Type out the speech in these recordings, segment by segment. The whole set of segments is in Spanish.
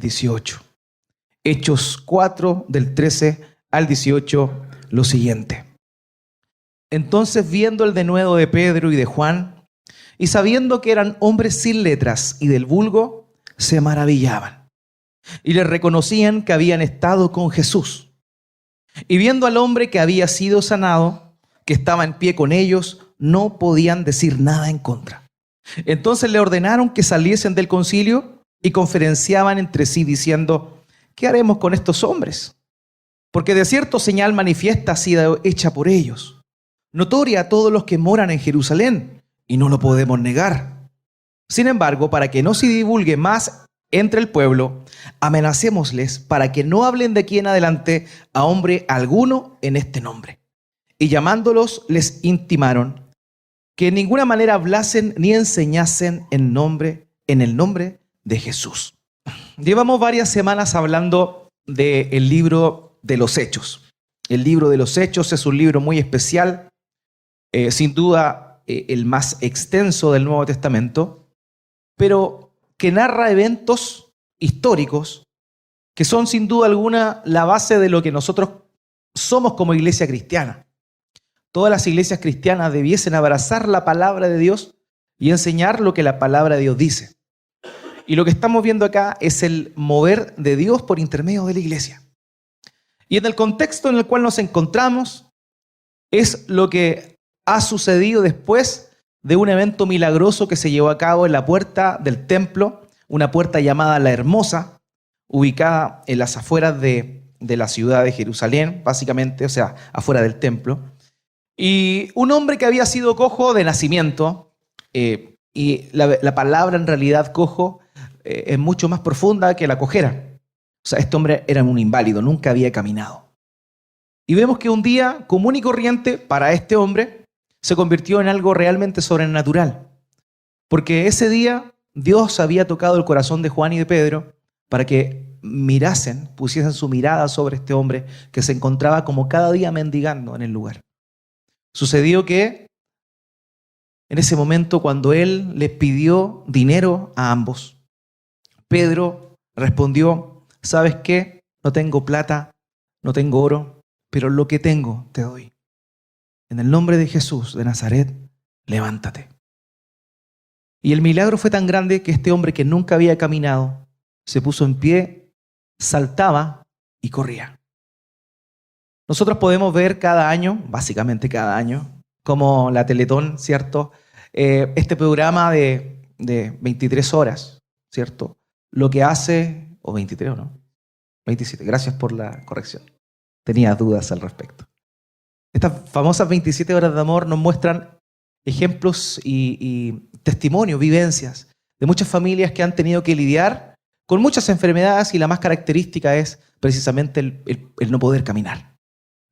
18. Hechos 4, del 13 al 18, lo siguiente. Entonces, viendo el denuedo de Pedro y de Juan, y sabiendo que eran hombres sin letras y del vulgo, se maravillaban, y les reconocían que habían estado con Jesús. Y viendo al hombre que había sido sanado, que estaba en pie con ellos, no podían decir nada en contra. Entonces le ordenaron que saliesen del concilio y conferenciaban entre sí diciendo: ¿qué haremos con estos hombres? Porque de cierto señal manifiesta ha sido hecha por ellos, notoria a todos los que moran en Jerusalén, y no lo podemos negar. Sin embargo, para que no se divulgue más entre el pueblo, amenacémosles para que no hablen de aquí en adelante a hombre alguno en este nombre. Y llamándolos, les intimaron que en ninguna manera hablasen ni enseñasen en el nombre de Jesús. Llevamos varias semanas hablando del libro de los Hechos. El libro de los Hechos es un libro muy especial, sin duda el más extenso del Nuevo Testamento, pero que narra eventos históricos que son sin duda alguna la base de lo que nosotros somos como iglesia cristiana. Todas las iglesias cristianas debiesen abrazar la palabra de Dios y enseñar lo que la palabra de Dios dice. Y lo que estamos viendo acá es el mover de Dios por intermedio de la iglesia. Y en el contexto en el cual nos encontramos es lo que ha sucedido después de un evento milagroso que se llevó a cabo en la puerta del templo, una puerta llamada La Hermosa, ubicada en las afueras de la ciudad de Jerusalén, básicamente, o sea, afuera del templo. Y un hombre que había sido cojo de nacimiento, y la palabra en realidad cojo es mucho más profunda que la cojera. O sea, este hombre era un inválido, nunca había caminado. Y vemos que un día común y corriente para este hombre se convirtió en algo realmente sobrenatural. Porque ese día Dios había tocado el corazón de Juan y de Pedro para que mirasen, pusiesen su mirada sobre este hombre que se encontraba como cada día mendigando en el lugar. Sucedió que en ese momento, cuando él les pidió dinero a ambos, Pedro respondió: ¿sabes qué? No tengo plata, no tengo oro, pero lo que tengo te doy. En el nombre de Jesús de Nazaret, levántate. Y el milagro fue tan grande que este hombre que nunca había caminado se puso en pie, saltaba y corría. Nosotros podemos ver cada año, básicamente cada año, como la Teletón, ¿cierto? Este programa de 23 horas, ¿cierto? Lo que hace, o 23 o no, 27, gracias por la corrección. Tenía dudas al respecto. Estas famosas 27 horas de amor nos muestran ejemplos y testimonios, vivencias de muchas familias que han tenido que lidiar con muchas enfermedades, y la más característica es precisamente el no poder caminar.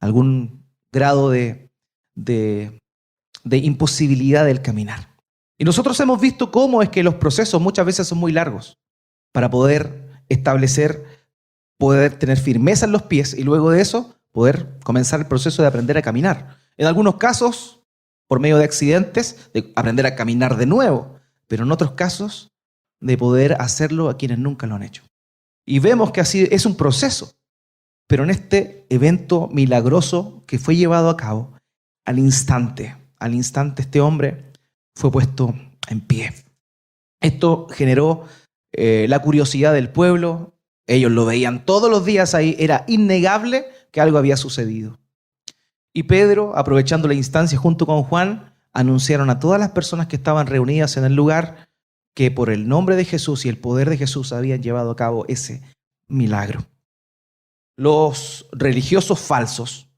Algún grado de imposibilidad del caminar. Y nosotros hemos visto cómo es que los procesos muchas veces son muy largos para poder establecer, poder tener firmeza en los pies y luego de eso poder comenzar el proceso de aprender a caminar. En algunos casos, por medio de accidentes, de aprender a caminar de nuevo, pero en otros casos, de poder hacerlo a quienes nunca lo han hecho. Y vemos que así es un proceso. Pero en este evento milagroso que fue llevado a cabo, al instante este hombre fue puesto en pie. Esto generó la curiosidad del pueblo. Ellos lo veían todos los días ahí. Era innegable que algo había sucedido. Y Pedro, aprovechando la instancia junto con Juan, anunciaron a todas las personas que estaban reunidas en el lugar que por el nombre de Jesús y el poder de Jesús habían llevado a cabo ese milagro. Los religiosos falsos,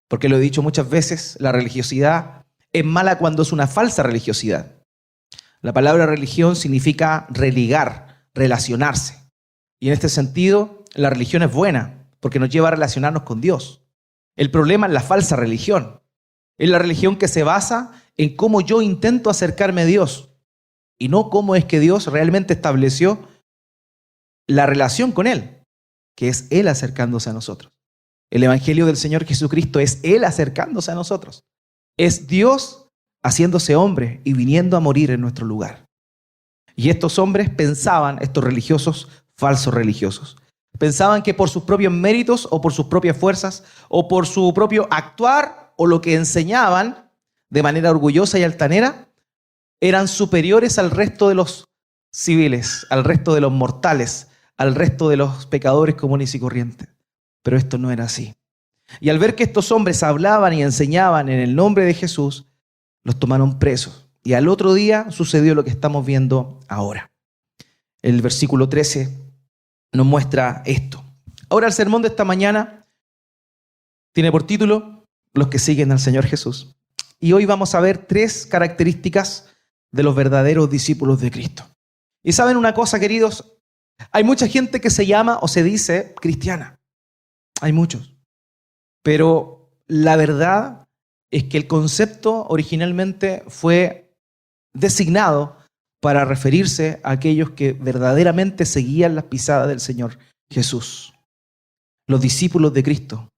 porque lo he dicho muchas veces, la religiosidad es mala cuando es una falsa religiosidad. La palabra religión significa religar, relacionarse. Y en este sentido, la religión es buena porque nos lleva a relacionarnos con Dios. El problema es la falsa religión. Es la religión que se basa en cómo yo intento acercarme a Dios y no cómo es que Dios realmente estableció la relación con Él, que es Él acercándose a nosotros. El Evangelio del Señor Jesucristo es Él acercándose a nosotros. Es Dios haciéndose hombre y viniendo a morir en nuestro lugar. Y estos hombres pensaban, estos religiosos falsos religiosos. Pensaban que por sus propios méritos o por sus propias fuerzas o por su propio actuar o lo que enseñaban de manera orgullosa y altanera, eran superiores al resto de los civiles, al resto de los mortales, al resto de los pecadores comunes y corrientes. Pero esto no era así. Y al ver que estos hombres hablaban y enseñaban en el nombre de Jesús, los tomaron presos. Y al otro día sucedió lo que estamos viendo ahora. El versículo 13 nos muestra esto. Ahora el sermón de esta mañana tiene por título Los que siguen al Señor Jesús. Y hoy vamos a ver 3 características de los verdaderos discípulos de Cristo. Y saben una cosa, queridos, hay mucha gente que se llama o se dice cristiana. Hay muchos. Pero la verdad es que el concepto originalmente fue designado para referirse a aquellos que verdaderamente seguían las pisadas del Señor Jesús. Los discípulos de Cristo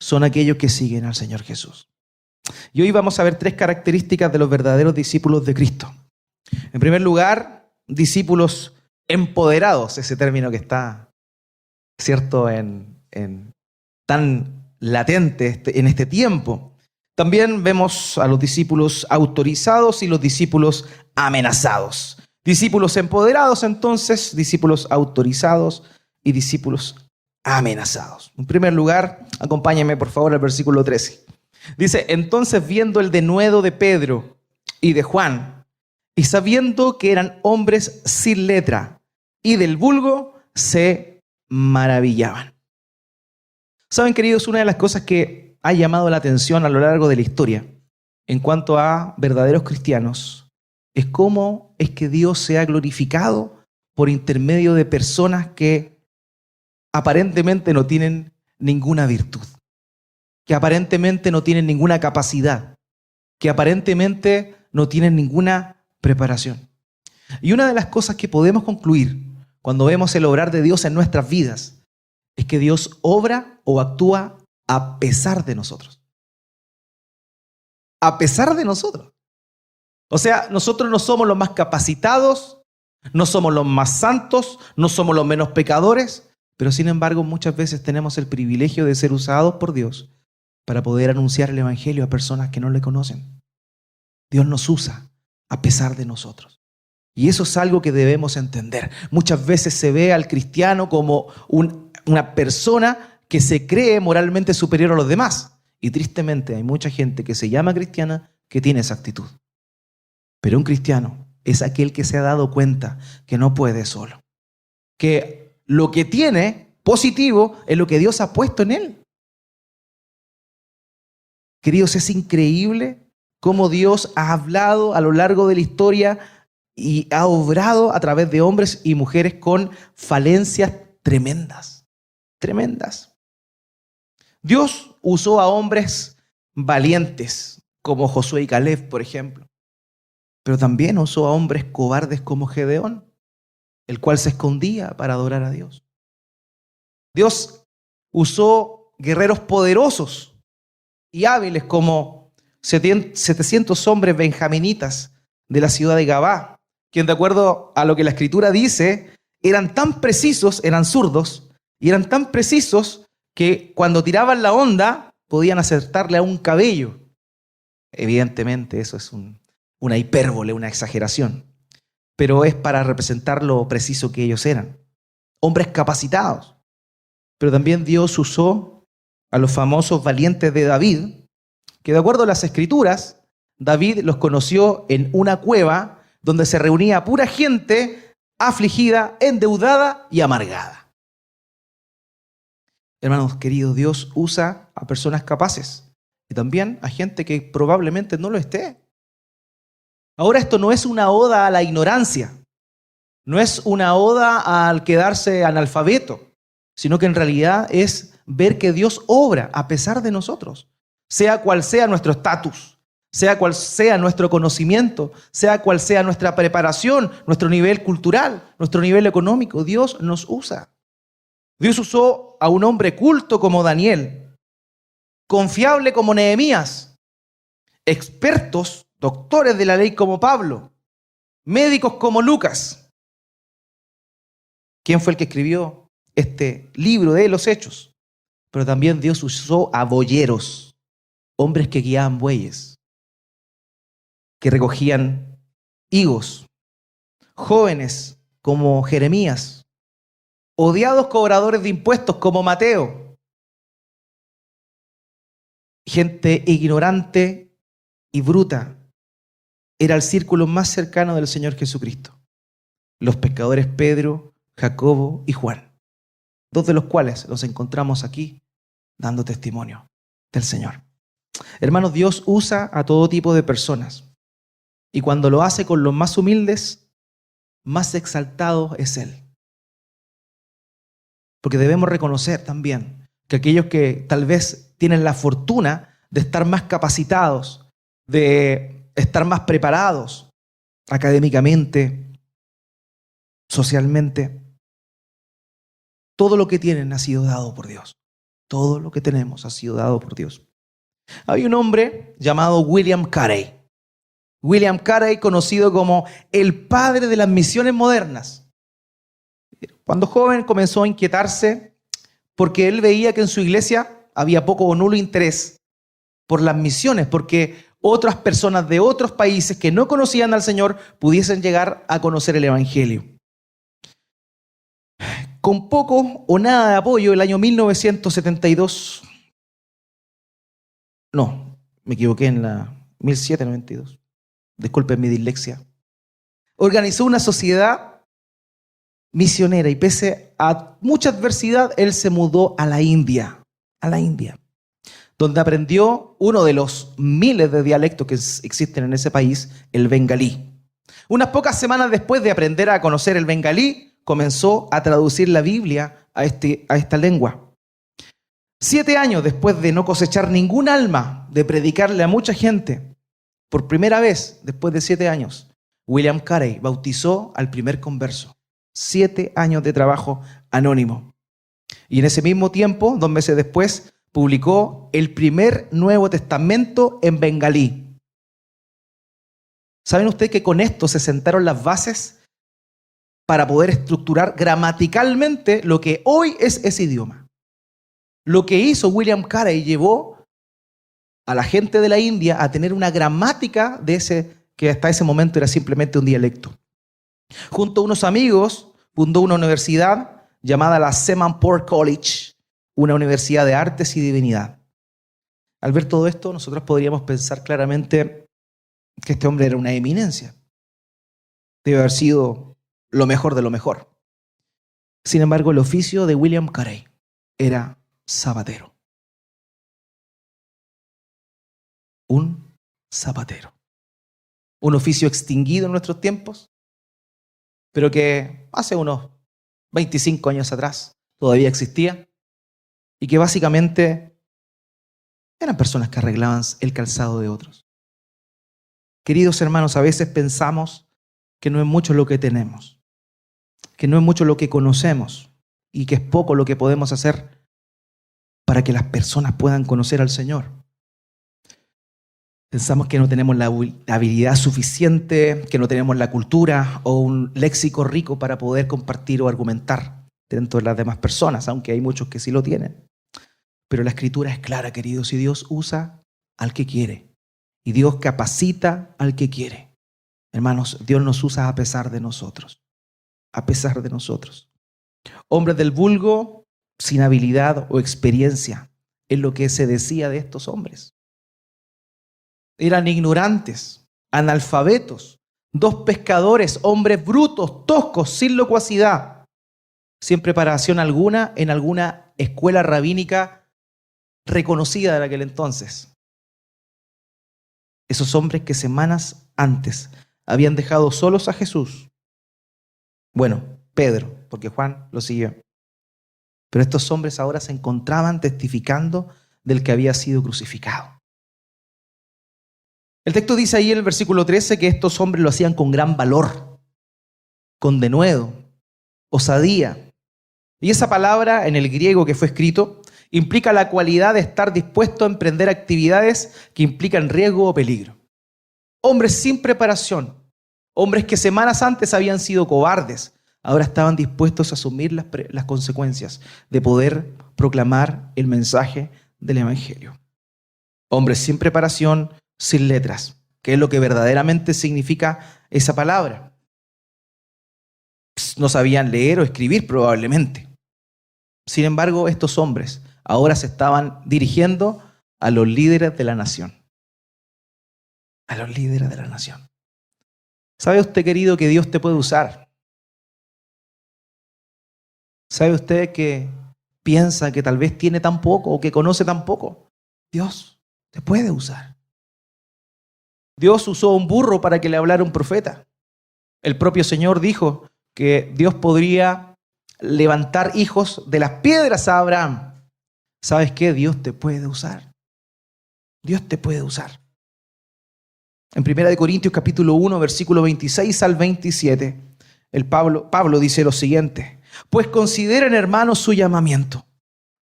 son aquellos que siguen al Señor Jesús. Y hoy vamos a ver 3 características de los verdaderos discípulos de Cristo. En primer lugar, discípulos empoderados, ese término que está, ¿cierto?, tan latente en este tiempo. También vemos a los discípulos autorizados y los discípulos amenazados. Discípulos empoderados, entonces, discípulos autorizados y discípulos amenazados. En primer lugar, acompáñenme por favor al versículo 13. Dice, entonces viendo el denuedo de Pedro y de Juan, y sabiendo que eran hombres sin letra y del vulgo, se maravillaban. Saben, queridos, una de las cosas que ha llamado la atención a lo largo de la historia en cuanto a verdaderos cristianos es cómo es que Dios se ha glorificado por intermedio de personas que aparentemente no tienen ninguna virtud, que aparentemente no tienen ninguna capacidad, que aparentemente no tienen ninguna preparación. Y una de las cosas que podemos concluir cuando vemos el obrar de Dios en nuestras vidas es que Dios obra o actúa a pesar de nosotros. A pesar de nosotros. O sea, nosotros no somos los más capacitados, no somos los más santos, no somos los menos pecadores, pero sin embargo muchas veces tenemos el privilegio de ser usados por Dios para poder anunciar el Evangelio a personas que no le conocen. Dios nos usa a pesar de nosotros. Y eso es algo que debemos entender. Muchas veces se ve al cristiano como una persona que se cree moralmente superior a los demás. Y tristemente hay mucha gente que se llama cristiana que tiene esa actitud. Pero un cristiano es aquel que se ha dado cuenta que no puede solo. Que lo que tiene positivo es lo que Dios ha puesto en él. Queridos, es increíble cómo Dios ha hablado a lo largo de la historia y ha obrado a través de hombres y mujeres con falencias tremendas. Tremendas. Dios usó a hombres valientes como Josué y Caleb, por ejemplo. Pero también usó a hombres cobardes como Gedeón, el cual se escondía para adorar a Dios. Dios usó guerreros poderosos y hábiles como 700 hombres benjaminitas de la ciudad de Gabá, quien de acuerdo a lo que la Escritura dice, eran tan precisos, eran zurdos, y eran tan precisos que cuando tiraban la onda podían acertarle a un cabello. Evidentemente eso es una hipérbole, una exageración, pero es para representar lo preciso que ellos eran. Hombres capacitados. Pero también Dios usó a los famosos valientes de David, que de acuerdo a las Escrituras, David los conoció en una cueva donde se reunía pura gente afligida, endeudada y amargada. Hermanos queridos, Dios usa a personas capaces y también a gente que probablemente no lo esté. Ahora, esto no es una oda a la ignorancia, no es una oda al quedarse analfabeto, sino que en realidad es ver que Dios obra a pesar de nosotros, sea cual sea nuestro estatus, sea cual sea nuestro conocimiento, sea cual sea nuestra preparación, nuestro nivel cultural, nuestro nivel económico. Dios nos usa. Dios usó a un hombre culto como Daniel, confiable como Nehemías, expertos, doctores de la ley como Pablo, médicos como Lucas, quién fue el que escribió este libro de los Hechos. Pero también Dios usó a boyeros, hombres que guiaban bueyes, que recogían higos, jóvenes como Jeremías, odiados cobradores de impuestos como Mateo, gente ignorante y bruta. Era el círculo más cercano del Señor Jesucristo. Los pescadores Pedro, Jacobo y Juan, dos de los cuales los encontramos aquí dando testimonio del Señor. Hermanos, Dios usa a todo tipo de personas y cuando lo hace con los más humildes, más exaltado es Él. Porque debemos reconocer también que aquellos que tal vez tienen la fortuna de estar más capacitados, de estar más preparados académicamente, socialmente, todo lo que tienen ha sido dado por Dios. Todo lo que tenemos ha sido dado por Dios. Hay un hombre llamado William Carey. William Carey, conocido como el padre de las misiones modernas. Cuando joven comenzó a inquietarse porque él veía que en su iglesia había poco o nulo interés por las misiones, porque otras personas de otros países que no conocían al Señor pudiesen llegar a conocer el Evangelio. Con poco o nada de apoyo, el año 1972, no, me equivoqué en la 1792, disculpen mi dislexia, organizó una sociedad misionera y pese a mucha adversidad, él se mudó a la India, donde aprendió uno de los miles de dialectos que existen en ese país, el bengalí. Unas pocas semanas después de aprender a conocer el bengalí, comenzó a traducir la Biblia a esta lengua. 7 años después de no cosechar ningún alma, de predicarle a mucha gente, por primera vez, después de 7 años, William Carey bautizó al primer converso. 7 años de trabajo anónimo. Y en ese mismo tiempo, 2 meses después, publicó el primer Nuevo Testamento en bengalí. ¿Saben ustedes que con esto se sentaron las bases para poder estructurar gramaticalmente lo que hoy es ese idioma? Lo que hizo William Carey llevó a la gente de la India a tener una gramática de ese que hasta ese momento era simplemente un dialecto. Junto a unos amigos, fundó una universidad llamada la Semanpur College, una universidad de artes y divinidad. Al ver todo esto, nosotros podríamos pensar claramente que este hombre era una eminencia. Debe haber sido lo mejor de lo mejor. Sin embargo, el oficio de William Carey era zapatero. Un zapatero. Un oficio extinguido en nuestros tiempos, pero que hace unos 25 años atrás todavía existía y que básicamente eran personas que arreglaban el calzado de otros. Queridos hermanos, a veces pensamos que no es mucho lo que tenemos, que no es mucho lo que conocemos y que es poco lo que podemos hacer para que las personas puedan conocer al Señor. Pensamos que no tenemos la habilidad suficiente, que no tenemos la cultura o un léxico rico para poder compartir o argumentar dentro de las demás personas, aunque hay muchos que sí lo tienen. Pero la Escritura es clara, queridos, y Dios usa al que quiere. Y Dios capacita al que quiere. Hermanos, Dios nos usa a pesar de nosotros. A pesar de nosotros. Hombres del vulgo, sin habilidad o experiencia, es lo que se decía de estos hombres. Eran ignorantes, analfabetos, 2 pescadores, hombres brutos, toscos, sin locuacidad, sin preparación alguna en alguna escuela rabínica reconocida de aquel entonces. Esos hombres que semanas antes habían dejado solos a Jesús. Bueno, Pedro, porque Juan lo siguió. Pero estos hombres ahora se encontraban testificando del que había sido crucificado. El texto dice ahí en el versículo 13 que estos hombres lo hacían con gran valor, con denuedo, osadía. Y esa palabra en el griego que fue escrito implica la cualidad de estar dispuesto a emprender actividades que implican riesgo o peligro. Hombres sin preparación, hombres que semanas antes habían sido cobardes, ahora estaban dispuestos a asumir las consecuencias de poder proclamar el mensaje del Evangelio. Hombres sin preparación, sin letras, que es lo que verdaderamente significa esa palabra. No sabían leer o escribir probablemente. Sin embargo, estos hombres ahora se estaban dirigiendo a los líderes de la nación. A los líderes de la nación. ¿Sabe usted, querido, que Dios te puede usar? ¿Sabe usted que piensa que tal vez tiene tan poco o que conoce tan poco? Dios te puede usar. Dios usó un burro para que le hablara un profeta. El propio Señor dijo que Dios podría levantar hijos de las piedras a Abraham. ¿Sabes qué? Dios te puede usar. Dios te puede usar. En 1 Corintios capítulo 1, versículo 26 al 27, Pablo dice lo siguiente: pues consideren, hermanos, su llamamiento.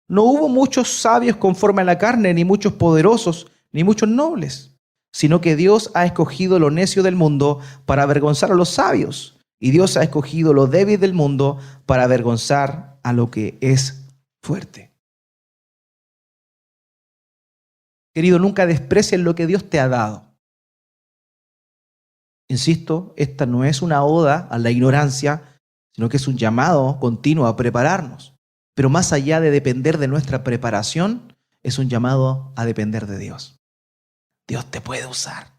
No hubo muchos sabios conforme a la carne, ni muchos poderosos, ni muchos nobles, sino que Dios ha escogido lo necio del mundo para avergonzar a los sabios, y Dios ha escogido lo débil del mundo para avergonzar a lo que es fuerte. Querido, nunca desprecies lo que Dios te ha dado. Insisto, esta no es una oda a la ignorancia, sino que es un llamado continuo a prepararnos. Pero más allá de depender de nuestra preparación, es un llamado a depender de Dios. Dios te puede usar.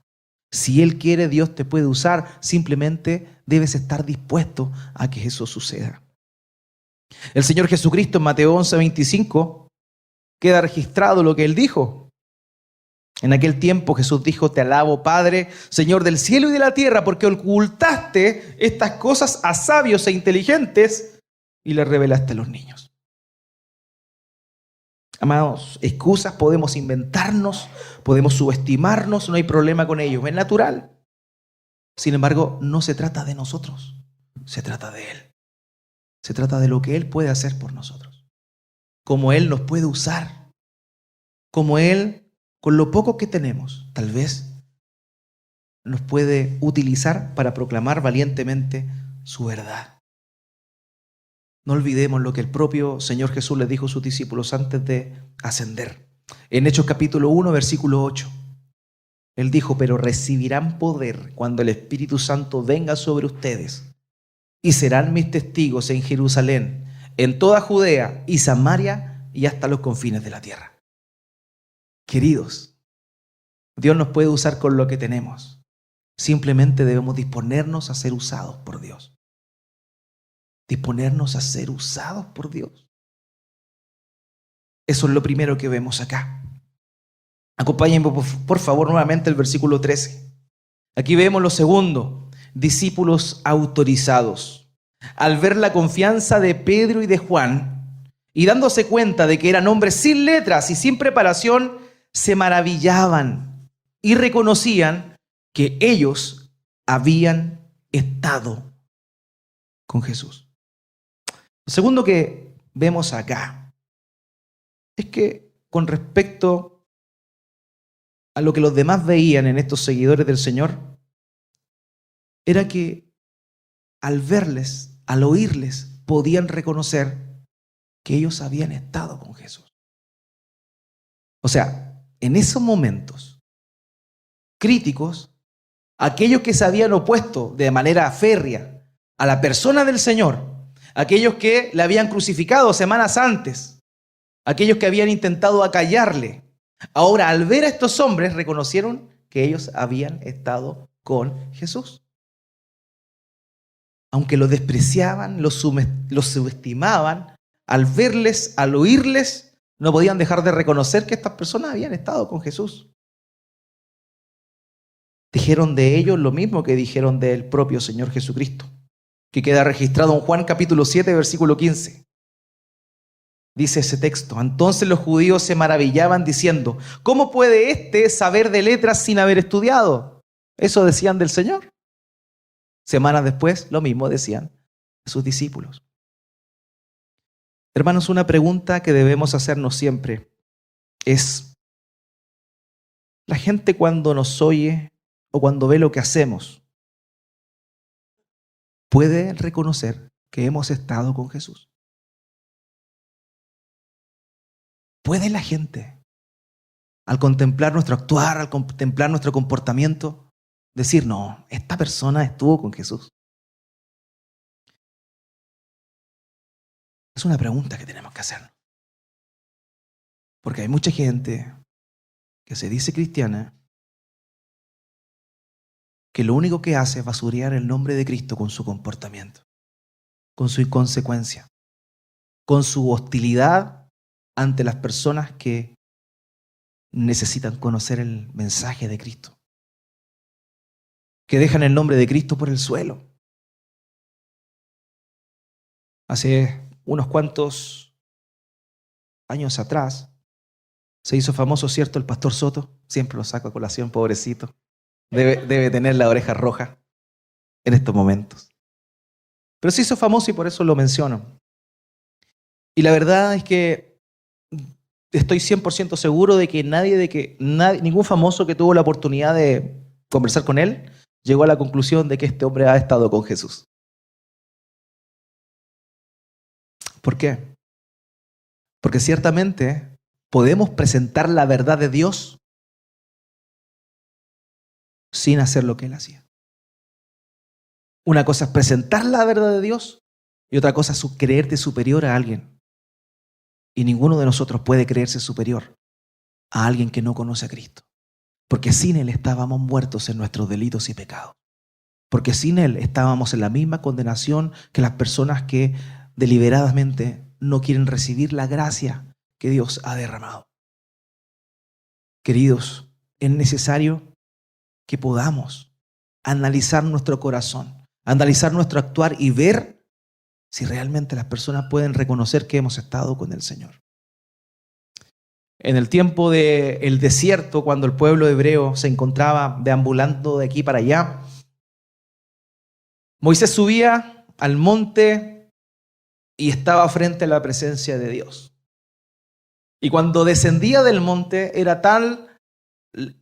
Si Él quiere, Dios te puede usar. Simplemente debes estar dispuesto a que eso suceda. El Señor Jesucristo en Mateo 11:25 queda registrado lo que Él dijo. En aquel tiempo Jesús dijo: te alabo, Padre, Señor del cielo y de la tierra, porque ocultaste estas cosas a sabios e inteligentes y les revelaste a los niños. Amados, excusas podemos inventarnos, podemos subestimarnos, no hay problema con ello, es natural. Sin embargo, no se trata de nosotros, se trata de Él. Se trata de lo que Él puede hacer por nosotros, cómo Él nos puede usar, cómo Él, con lo poco que tenemos, tal vez nos puede utilizar para proclamar valientemente su verdad. No olvidemos lo que el propio Señor Jesús les dijo a sus discípulos antes de ascender. En Hechos capítulo 1, versículo 8. Él dijo: pero recibirán poder cuando el Espíritu Santo venga sobre ustedes y serán mis testigos en Jerusalén, en toda Judea y Samaria y hasta los confines de la tierra. Queridos, Dios nos puede usar con lo que tenemos. Simplemente debemos disponernos a ser usados por Dios. Disponernos a ser usados por Dios. Eso es lo primero que vemos acá. Acompáñenme por favor nuevamente el versículo 13. Aquí vemos lo segundo: discípulos autorizados. Al ver la confianza de Pedro y de Juan, y dándose cuenta de que eran hombres sin letras y sin preparación, se maravillaban y reconocían que ellos habían estado con Jesús. Lo segundo que vemos acá es que con respecto a lo que los demás veían en estos seguidores del Señor, era que al verles, al oírles, podían reconocer que ellos habían estado con Jesús. O sea, en esos momentos críticos, aquellos que se habían opuesto de manera férrea a la persona del Señor, aquellos que le habían crucificado semanas antes, aquellos que habían intentado acallarle, ahora al ver a estos hombres reconocieron que ellos habían estado con Jesús. Aunque los despreciaban, los subestimaban, al verles, al oírles, no podían dejar de reconocer que estas personas habían estado con Jesús. Dijeron de ellos lo mismo que dijeron del propio Señor Jesucristo, que queda registrado en Juan capítulo 7, versículo 15. Dice ese texto: entonces los judíos se maravillaban diciendo: ¿cómo puede éste saber de letras sin haber estudiado? Eso decían del Señor. Semanas después, lo mismo decían a sus discípulos. Hermanos, una pregunta que debemos hacernos siempre es: la gente cuando nos oye o cuando ve lo que hacemos, ¿puede reconocer que hemos estado con Jesús? ¿Puede la gente, al contemplar nuestro actuar, al contemplar nuestro comportamiento, decir, no, esta persona estuvo con Jesús? Es una pregunta que tenemos que hacernos. Porque hay mucha gente que se dice cristiana, que lo único que hace es basurear el nombre de Cristo con su comportamiento, con su inconsecuencia, con su hostilidad ante las personas que necesitan conocer el mensaje de Cristo, que dejan el nombre de Cristo por el suelo. Hace unos cuantos años atrás se hizo famoso, ¿cierto?, el pastor Soto. Siempre lo saco a colación, pobrecito. Debe tener la oreja roja en estos momentos. Pero se hizo famoso y por eso lo menciono. Y la verdad es que estoy 100% seguro de que ningún famoso que tuvo la oportunidad de conversar con él llegó a la conclusión de que este hombre ha estado con Jesús. ¿Por qué? Porque ciertamente podemos presentar la verdad de Dios sin hacer lo que Él hacía. Una cosa es presentar la verdad de Dios y otra cosa es creerte superior a alguien. Y ninguno de nosotros puede creerse superior a alguien que no conoce a Cristo. Porque sin Él estábamos muertos en nuestros delitos y pecados. Porque sin Él estábamos en la misma condenación que las personas que deliberadamente no quieren recibir la gracia que Dios ha derramado. Queridos, es necesario que podamos analizar nuestro corazón, analizar nuestro actuar y ver si realmente las personas pueden reconocer que hemos estado con el Señor. En el tiempo del desierto, cuando el pueblo hebreo se encontraba deambulando de aquí para allá, Moisés subía al monte y estaba frente a la presencia de Dios. Y cuando descendía del monte, era tal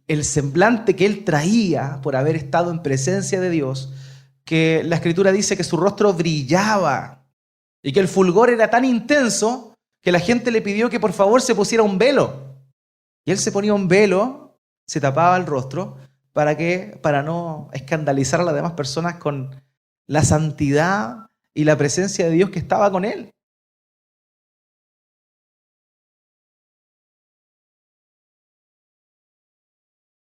el semblante que él traía por haber estado en presencia de Dios, que la Escritura dice que su rostro brillaba y que el fulgor era tan intenso que la gente le pidió que por favor se pusiera un velo. Y él se ponía un velo, se tapaba el rostro, para no escandalizar a las demás personas con la santidad y la presencia de Dios que estaba con él.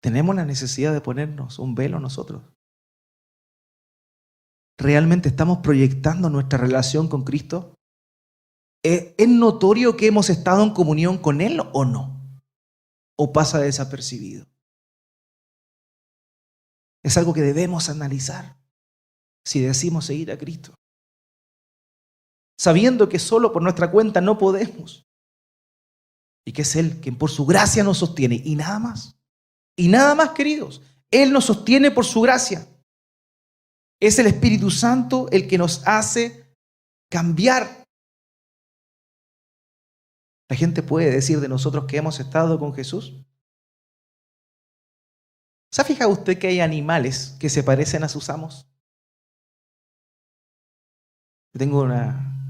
¿Tenemos la necesidad de ponernos un velo nosotros? ¿Realmente estamos proyectando nuestra relación con Cristo? ¿Es notorio que hemos estado en comunión con Él o no? ¿O pasa desapercibido? Es algo que debemos analizar si decimos seguir a Cristo. Sabiendo que solo por nuestra cuenta no podemos. Y que es Él quien por su gracia nos sostiene. Y nada más. Y nada más, queridos. Él nos sostiene por su gracia. Es el Espíritu Santo el que nos hace cambiar. La gente puede decir de nosotros que hemos estado con Jesús. ¿Se ha fijado usted que hay animales que se parecen a sus amos? Yo tengo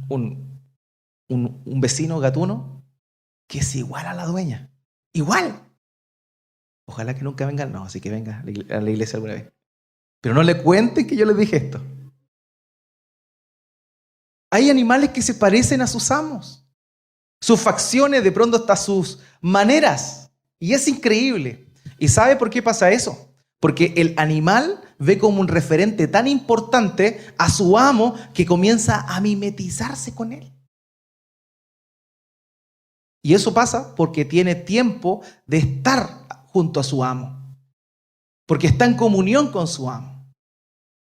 un vecino gatuno que es igual a la dueña. Igual. Ojalá que nunca venga, no, así que venga a la iglesia alguna vez. Pero no le cuenten que yo les dije esto. Hay animales que se parecen a sus amos. Sus facciones, de pronto hasta sus maneras. Y es increíble. ¿Y sabe por qué pasa eso? Porque el animal ve como un referente tan importante a su amo que comienza a mimetizarse con él. Y eso pasa porque tiene tiempo de estar junto a su amo. Porque está en comunión con su amo.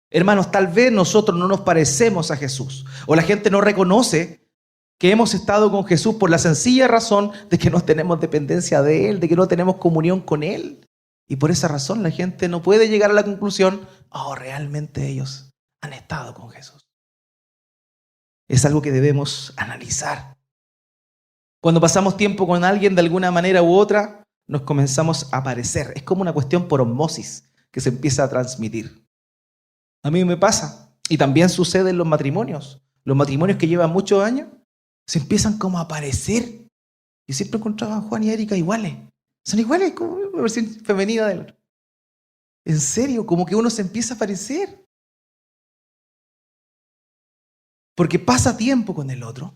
Hermanos, tal vez nosotros no nos parecemos a Jesús. O la gente no reconoce que hemos estado con Jesús por la sencilla razón de que no tenemos dependencia de Él, de que no tenemos comunión con Él. Y por esa razón la gente no puede llegar a la conclusión, realmente ellos han estado con Jesús. Es algo que debemos analizar. Cuando pasamos tiempo con alguien de alguna manera u otra, nos comenzamos a parecer. Es como una cuestión por osmosis que se empieza a transmitir. A mí me pasa, y también sucede en los matrimonios. los matrimonios que llevan muchos años, se empiezan como a aparecer. Yo siempre encontraba a Juan y Erika iguales. Son iguales, como una versión femenina del otro. En serio, como que uno se empieza a parecer. Porque pasa tiempo con el otro,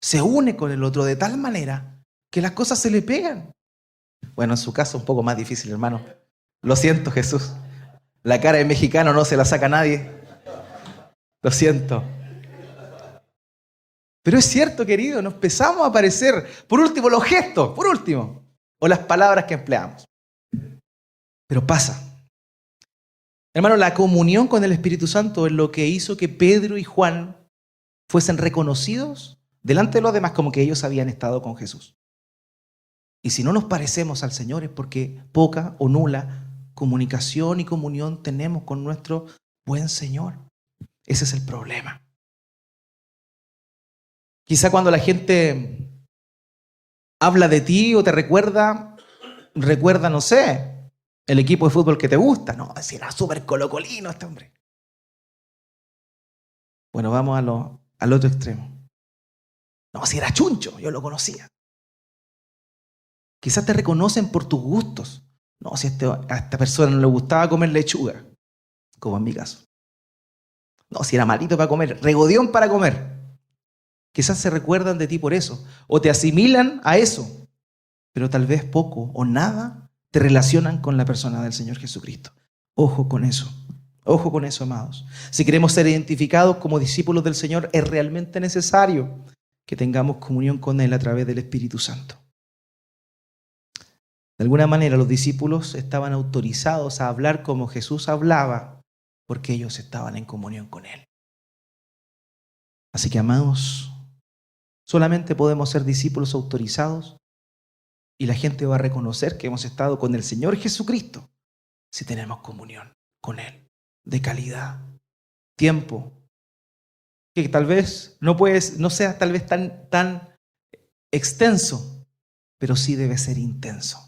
se une con el otro de tal manera que las cosas se le pegan. Bueno, en su caso un poco más difícil, hermano. Lo siento, Jesús. La cara de mexicano no se la saca nadie. Lo siento. Pero es cierto, querido, nos empezamos a parecer. Por último, los gestos, por último. O las palabras que empleamos. Pero pasa. Hermano, la comunión con el Espíritu Santo es lo que hizo que Pedro y Juan fuesen reconocidos delante de los demás como que ellos habían estado con Jesús. Y si no nos parecemos al Señor es porque poca o nula comunicación y comunión tenemos con nuestro buen Señor. Ese es el problema. Quizá cuando la gente habla de ti o te recuerda, no sé, el equipo de fútbol que te gusta. No, si era súper colocolino este hombre. Bueno, vamos al otro extremo. No, si era chuncho, yo lo conocía. Quizás te reconocen por tus gustos. No, si a esta persona no le gustaba comer lechuga, como en mi caso. No, si era malito para comer, regodión para comer. Quizás se recuerdan de ti por eso, o te asimilan a eso, pero tal vez poco o nada te relacionan con la persona del Señor Jesucristo. Ojo con eso, amados. Si queremos ser identificados como discípulos del Señor, es realmente necesario que tengamos comunión con Él a través del Espíritu Santo. De alguna manera los discípulos estaban autorizados a hablar como Jesús hablaba, porque ellos estaban en comunión con Él. Así que, amados, solamente podemos ser discípulos autorizados y la gente va a reconocer que hemos estado con el Señor Jesucristo si tenemos comunión con Él, de calidad, tiempo, que tal vez no sea tal vez tan extenso, pero sí debe ser intenso.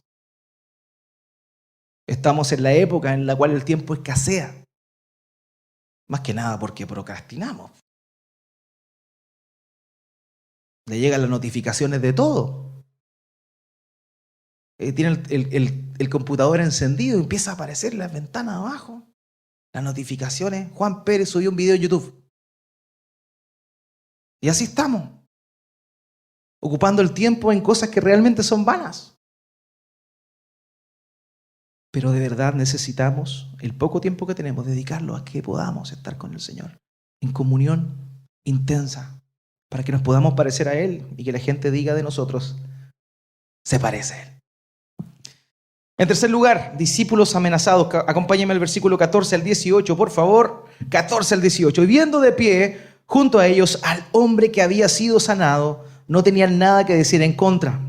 Estamos en la época en la cual el tiempo escasea, más que nada porque procrastinamos. Le llegan las notificaciones de todo. Tiene el computador encendido y empieza a aparecer en las ventanas abajo. Las notificaciones. Juan Pérez subió un video en YouTube. Y así estamos. Ocupando el tiempo en cosas que realmente son vanas. Pero de verdad necesitamos el poco tiempo que tenemos, dedicarlo a que podamos estar con el Señor. En comunión intensa. Para que nos podamos parecer a Él y que la gente diga de nosotros, se parece a Él. En tercer lugar, discípulos amenazados. Acompáñenme al versículo 14 al 18, por favor. 14 al 18. Y viendo de pie junto a ellos al hombre que había sido sanado, no tenían nada que decir en contra.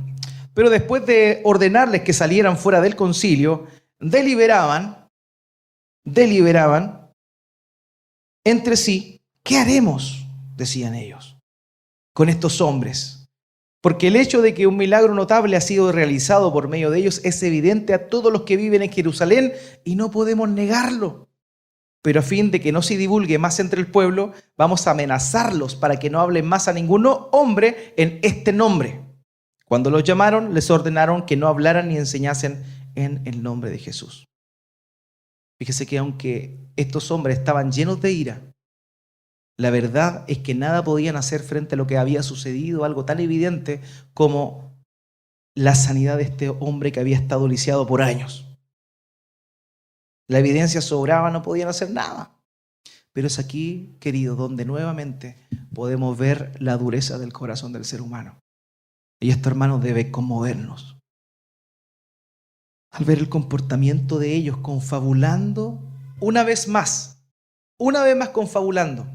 Pero después de ordenarles que salieran fuera del concilio, deliberaban entre sí, ¿qué haremos?, decían ellos, con estos hombres. Porque el hecho de que un milagro notable ha sido realizado por medio de ellos es evidente a todos los que viven en Jerusalén y no podemos negarlo. Pero a fin de que no se divulgue más entre el pueblo, vamos a amenazarlos para que no hablen más a ningún hombre en este nombre. Cuando los llamaron, les ordenaron que no hablaran ni enseñasen en el nombre de Jesús. Fíjese que aunque estos hombres estaban llenos de ira, la verdad es que nada podían hacer frente a lo que había sucedido, algo tan evidente como la sanidad de este hombre que había estado lisiado por años. La evidencia sobraba, no podían hacer nada. Pero es aquí, querido, donde nuevamente podemos ver la dureza del corazón del ser humano. Y esto, hermano, debe conmovernos. Al ver el comportamiento de ellos confabulando, una vez más confabulando,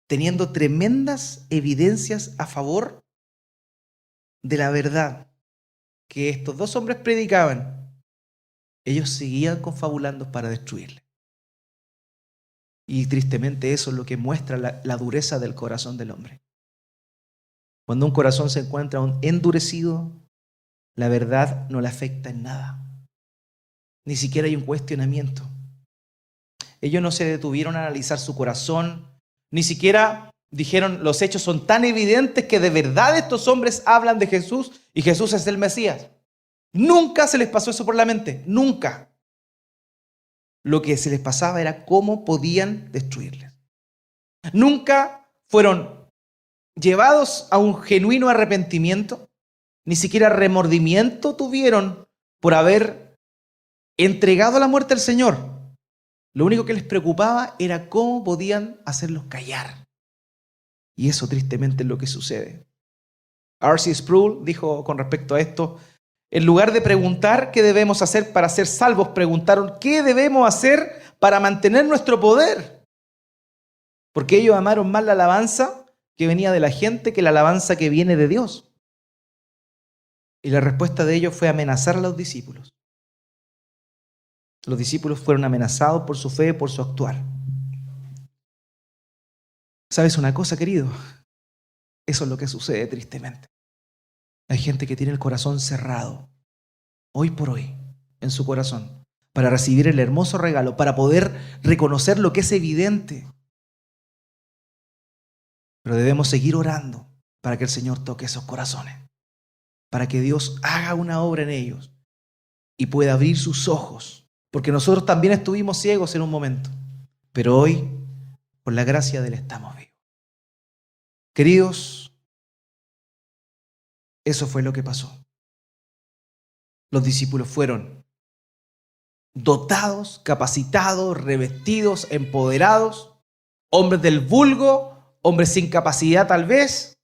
teniendo tremendas evidencias a favor de la verdad que estos dos hombres predicaban, ellos seguían confabulando para destruirle. Y tristemente eso es lo que muestra la dureza del corazón del hombre. Cuando un corazón se encuentra endurecido, la verdad no le afecta en nada. Ni siquiera hay un cuestionamiento. Ellos no se detuvieron a analizar su corazón, Ni siquiera dijeron, los hechos son tan evidentes que de verdad estos hombres hablan de Jesús y Jesús es el Mesías. Nunca se les pasó eso por la mente, nunca. Lo que se les pasaba era cómo podían destruirles. Nunca fueron llevados a un genuino arrepentimiento, ni siquiera remordimiento tuvieron por haber entregado la muerte al Señor. Lo único que les preocupaba era cómo podían hacerlos callar. Y eso tristemente es lo que sucede. R.C. Sproul dijo con respecto a esto, en lugar de preguntar qué debemos hacer para ser salvos, preguntaron qué debemos hacer para mantener nuestro poder. Porque ellos amaron más la alabanza que venía de la gente que la alabanza que viene de Dios. Y la respuesta de ellos fue amenazar a los discípulos. Los discípulos fueron amenazados por su fe, por su actuar. ¿Sabes una cosa, querido? Eso es lo que sucede tristemente. Hay gente que tiene el corazón cerrado, hoy por hoy, en su corazón, para recibir el hermoso regalo, para poder reconocer lo que es evidente. Pero debemos seguir orando para que el Señor toque esos corazones, para que Dios haga una obra en ellos y pueda abrir sus ojos, porque nosotros también estuvimos ciegos en un momento, pero hoy, por la gracia de Él, estamos vivos. Queridos, eso fue lo que pasó. Los discípulos fueron dotados, capacitados, revestidos, empoderados, hombres del vulgo, hombres sin capacidad tal vez,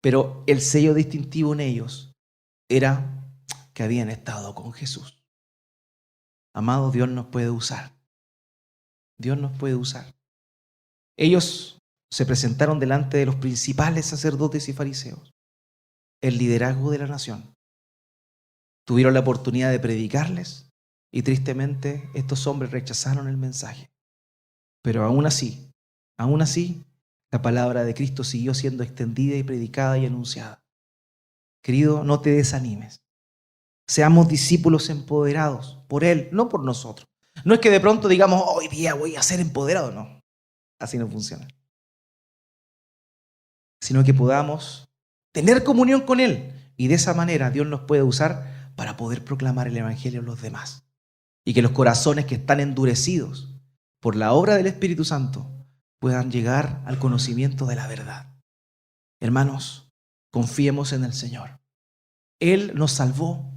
pero el sello distintivo en ellos era que habían estado con Jesús. Amado, Dios nos puede usar. Dios nos puede usar. Ellos se presentaron delante de los principales sacerdotes y fariseos, el liderazgo de la nación. Tuvieron la oportunidad de predicarles y tristemente estos hombres rechazaron el mensaje. Pero aún así, la palabra de Cristo siguió siendo extendida y predicada y anunciada. Querido, no te desanimes. Seamos discípulos empoderados por Él, no por nosotros. No es que de pronto digamos, hoy día voy a ser empoderado. No, así no funciona. Sino que podamos tener comunión con Él. Y de esa manera Dios nos puede usar para poder proclamar el Evangelio a los demás. Y que los corazones que están endurecidos por la obra del Espíritu Santo puedan llegar al conocimiento de la verdad. Hermanos, confiemos en el Señor. Él nos salvó.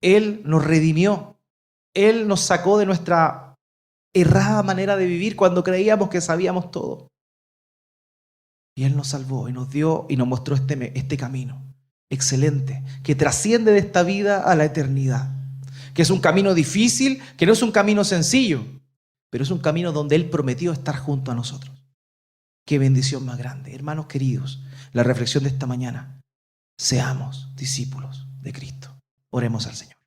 Él nos redimió. Él nos sacó de nuestra errada manera de vivir cuando creíamos que sabíamos todo. Y Él nos salvó y nos dio y nos mostró este camino excelente que trasciende de esta vida a la eternidad. Que es un camino difícil, que no es un camino sencillo, pero es un camino donde Él prometió estar junto a nosotros. Qué bendición más grande. Hermanos queridos, la reflexión de esta mañana, seamos discípulos de Cristo. Oremos al Señor.